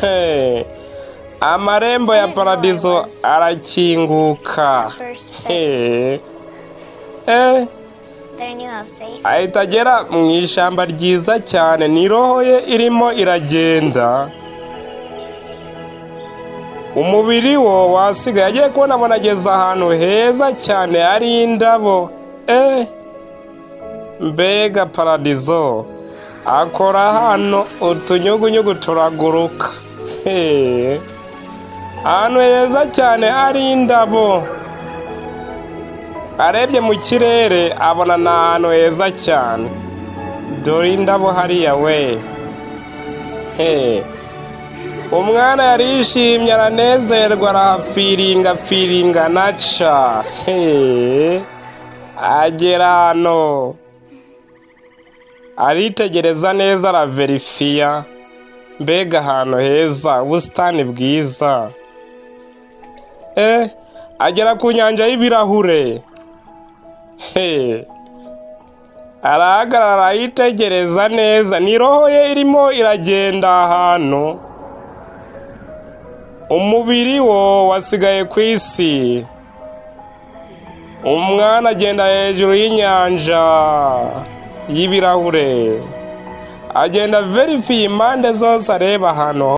Hey. Amarembo ya paradizo arakinguka. Hey. Ahita agera mu ishyamba ryiza cyane, ni roho ye irimo iragenda. Umubiri wo wasigaye, agiye kubona abona ageze ahantu heza cyane hari indabo. Mbega paradizo, akora hano utunyugunyugu turaguruka. Ahantu heza cyane hari indabo. Arebye mu kirere abona ni ahantu heza cyane. Dore indabo hariya we. Umwana yarishimye aranezerwa arahafiringa naca. Agera hano aritegereza neza araverifiya. Mbega ahantu heza, ubusitani bwiza. Agera ku nyanja y'ibirahure. Arahagarara arayitegereza neza, ni roho ye irimo iragenda ahantu. Umubiri wo wasigaye ku isi. Umwana agenda hejuru y'inyanja y'ibirahure, agenda verifiye impande zose areba ahantu.